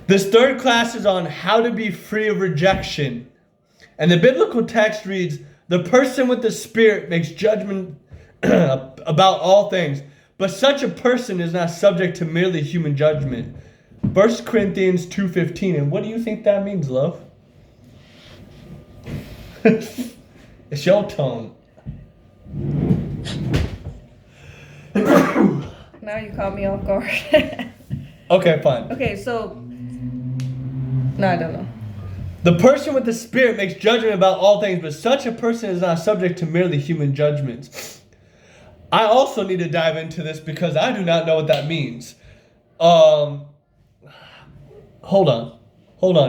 This third class is on how to be free of rejection. And the biblical text reads, the person with the Spirit makes judgment about all things, but such a person is not subject to merely human judgment. 1 Corinthians 2:15. And what do you think that means, love? It's your tone. Now you caught me off guard. Okay, fine. Okay, so... No, I don't know. The person with the Spirit makes judgment about all things, but such a person is not subject to merely human judgments. I also need to dive into this because I do not know what that means. Hold on,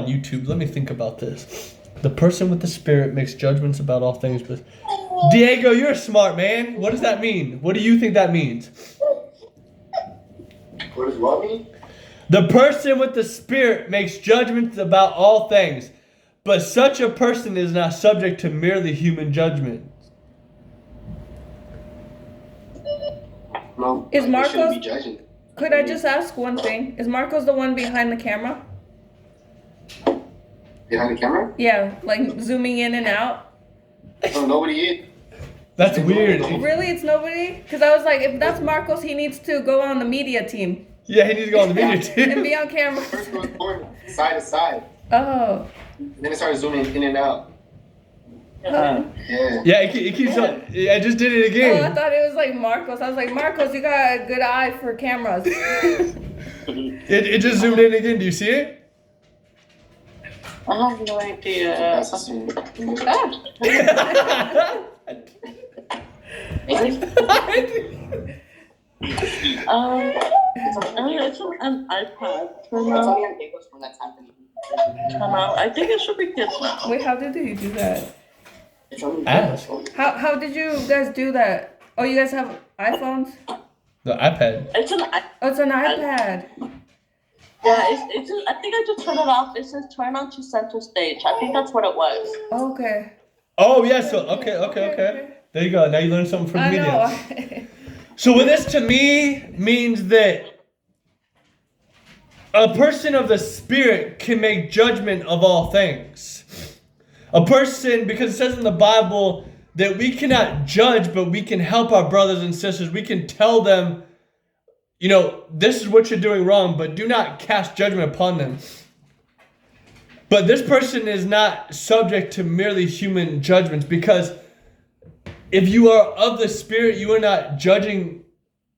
YouTube. Let me think about this. The person with the Spirit makes judgments about all things, but Diego, you're a smart man. What does that mean? What do you think that means? What does what mean? The person with the Spirit makes judgments about all things, but such a person is not subject to merely human judgment. No, Is you shouldn't Marcos- be judging. Could I just ask one thing? Is Marcos the one behind the camera? Behind the camera? Yeah, like zooming in and out. No, nobody is. That's weird. Really? It's nobody? Because I was like, if that's Marcos, he needs to go on the media team Yeah, he needs to go on the media and team. be on camera. First one going side to side. Oh. Then it started zooming in and out. Huh. Yeah. Yeah, it keeps on. I just did it Oh, I again. thought it was like Marcos. I was like, Marcos, you got a good eye for cameras. It just zoomed in again. Do you see it? I have no idea. That's the same. It's an iPad. I think it should be kids now. Wait, how did you do that? Ask. How did you guys do that? Oh, you guys have iPhones? The iPad. It's an Oh, it's an iPad. yeah. It's just, I think I just turned it off. It says turn on to center stage. I think that's what it was. Okay. Oh yeah. So okay. There you go. Now you learned something from the I media. know. So what this to me means that a person of the Spirit can make judgment of all things. A person, because it says in the Bible that we cannot judge, but we can help our brothers and sisters. We can tell them, this is what you're doing wrong, but do not cast judgment upon them. But this person is not subject to merely human judgments, because if you are of the Spirit, you are not judging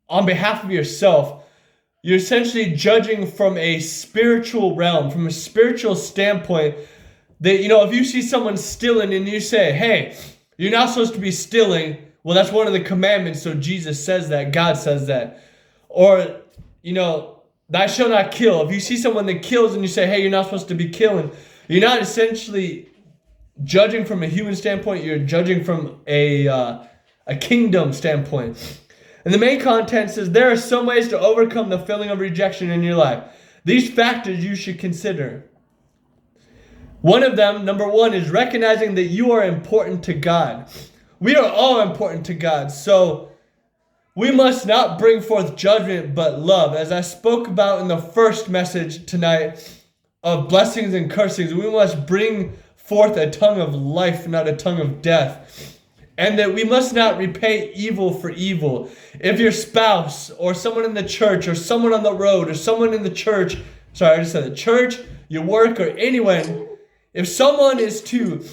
on behalf of yourself. You're essentially judging from a spiritual realm, from a spiritual standpoint. That, if you see someone stealing and you say, hey, you're not supposed to be stealing. Well, that's one of the commandments. So Jesus says that. God says that. Or, thou shalt not kill. If you see someone that kills and you say, hey, you're not supposed to be killing. You're not essentially judging from a human standpoint. You're judging from a kingdom standpoint. And the main content says there are some ways to overcome the feeling of rejection in your life. These factors you should consider. One of them, number one, is recognizing that you are important to God. We are all important to God. So we must not bring forth judgment, but love. As I spoke about in the first message tonight of blessings and cursings, we must bring forth a tongue of life, not a tongue of death. And that we must not repay evil for evil. If your spouse or someone in the church or someone on the road or someone in the church, I just said the church, your work, or anyone, if someone is to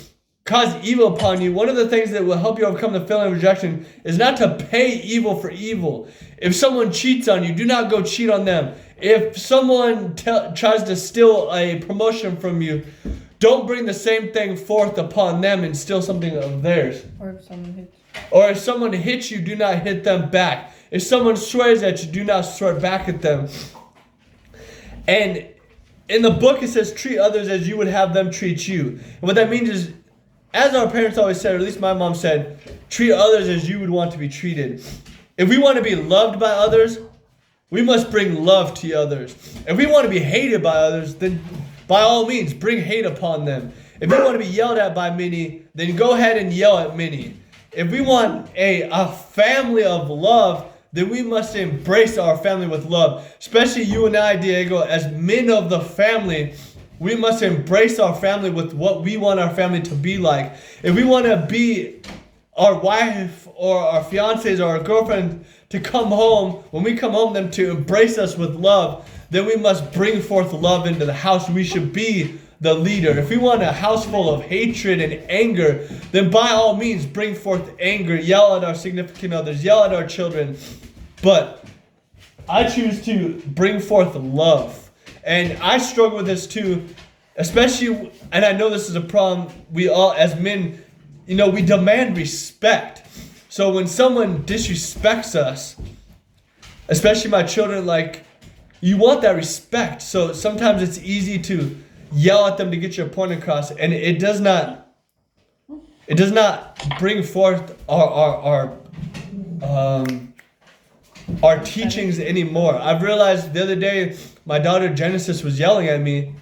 cause evil upon you, one of the things that will help you overcome the feeling of rejection is not to pay evil for evil. If someone cheats on you, do not go cheat on them. If someone tries to steal a promotion from you, don't bring the same thing forth upon them and steal something of theirs. Or if someone hits you, do not hit them back. If someone swears at you, do not swear back at them. And in the book, it says, treat others as you would have them treat you. And what that means is, as our parents always said, or at least my mom said, treat others as you would want to be treated. If we want to be loved by others, we must bring love to others. If we want to be hated by others, then by all means, bring hate upon them. If you want to be yelled at by many, then go ahead and yell at many. If we want a family of love, then we must embrace our family with love. Especially you and I, Diego, as men of the family, we must embrace our family with what we want our family to be like. If we want to be our wife or our fiancés or our girlfriend to come home, when we come home, them to embrace us with love, then we must bring forth love into the house. We should be the leader. If we want a house full of hatred and anger, then by all means bring forth anger, yell at our significant others, yell at our children. But I choose to bring forth love. And I struggle with this too, especially, and I know this is a problem, we all as men, we demand respect. So when someone disrespects us, especially my children, like, you want that respect. So sometimes it's easy to yell at them to get your point across, and it does not bring forth our teachings anymore. I've realized the other day my daughter Genesis was yelling at me,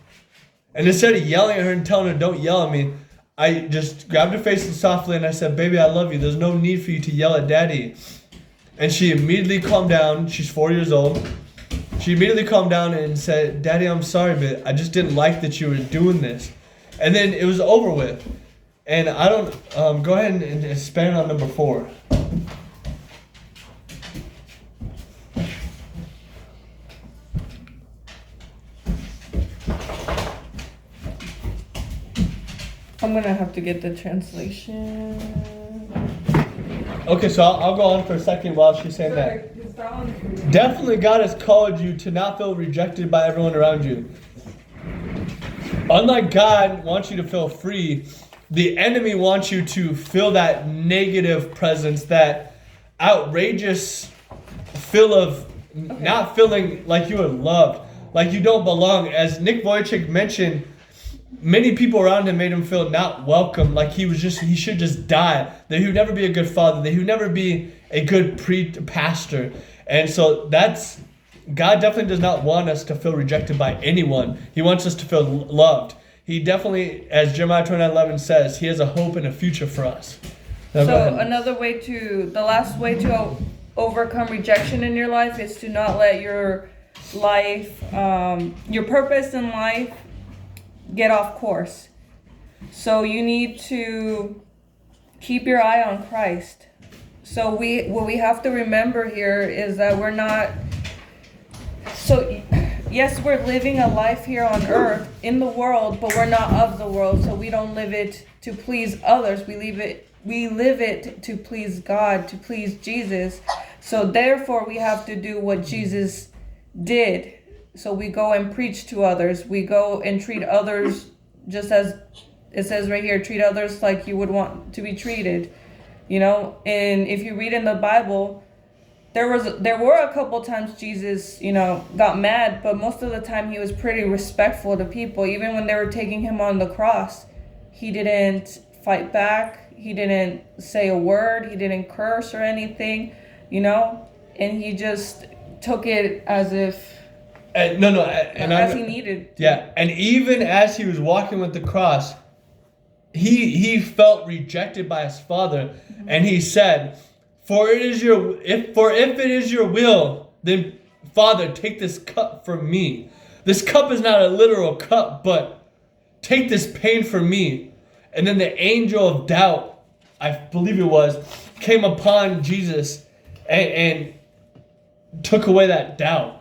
and instead of yelling at her and telling her don't yell at me, I just grabbed her face and softly and I said, "Baby, I love you. There's no need for you to yell at Daddy." And she immediately calmed down. She's 4 years old. She immediately calmed down and said, "Daddy, I'm sorry, but I just didn't like that you were doing this." And then it was over with. And I don't, go ahead and expand on number 4. I'm gonna have to get the translation. Okay, so I'll go on for a second while she's saying that. Definitely God has called you to not feel rejected by everyone around you. Unlike God wants you to feel free, the enemy wants you to feel that negative presence, that outrageous feel of not feeling like you are loved, like you don't belong. As Nick Vujicic mentioned, many people around him made him feel not welcome, like he should just die, that he would never be a good father, that he would never be a good pastor. And so God definitely does not want us to feel rejected by anyone. He wants us to feel loved. He definitely, as Jeremiah 29:11 says, he has a hope and a future for us. Now, so the last way to overcome rejection in your life is to not let your life, your purpose in life get off course. So you need to keep your eye on Christ. So what we have to remember here is that we're not, so yes, we're living a life here on earth in the world, but we're not of the world. So we don't live it to please others. We live it to please God, to please Jesus. So therefore we have to do what Jesus did. So we go and preach to others. We go and treat others just as it says right here, treat others like you would want to be treated. And if you read in the Bible, there were a couple times Jesus, got mad, but most of the time he was pretty respectful to people. Even when they were taking him on the cross, he didn't fight back. He didn't say a word. He didn't curse or anything, and he just took it as if as he needed. Yeah, and even as he was walking with the cross, he felt rejected by his Father, and he said, if it is your will, then Father, take this cup from me. This cup is not a literal cup, but take this pain from me." And then the angel of doubt, I believe it was, came upon Jesus and took away that doubt.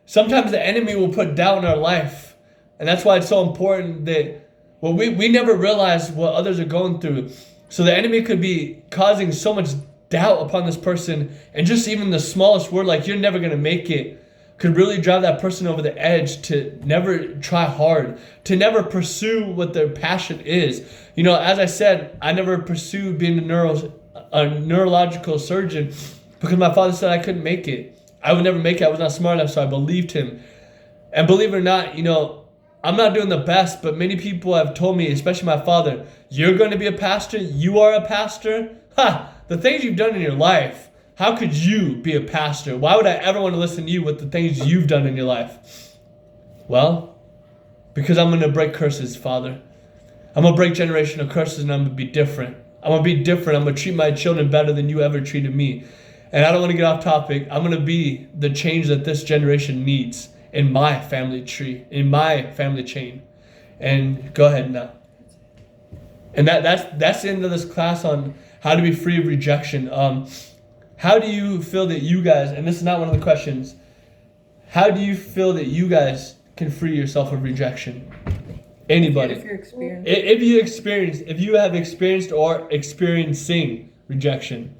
Sometimes the enemy will put doubt in our life, and that's why it's so important that we never realize what others are going through. So the enemy could be causing so much doubt upon this person, and just even the smallest word like "you're never going to make it" could really drive that person over the edge to never try hard, to never pursue what their passion is. As I said, I never pursued being a neurological surgeon because my father said I couldn't make it. I would never make it. I was not smart enough, so I believed him. And believe it or not, I'm not doing the best, but many people have told me, especially my father, "You're going to be a pastor? You are a pastor? The things you've done in your life, how could you be a pastor? Why would I ever want to listen to you with the things you've done in your life?" Well, because I'm going to break curses, Father. I'm going to break generational curses, and I'm going to be different. I'm going to be different. I'm going to treat my children better than you ever treated me. and I don't want to get off topic. I'm going to be the change that this generation needs in my family tree, in my family chain. And go ahead now. And that's the end of this class on how to be free of rejection. How do you feel that you guys, and this is not one of the questions, how do you feel that you guys can free yourself of rejection? Anybody? If you're experienced. If you have experienced or experiencing rejection.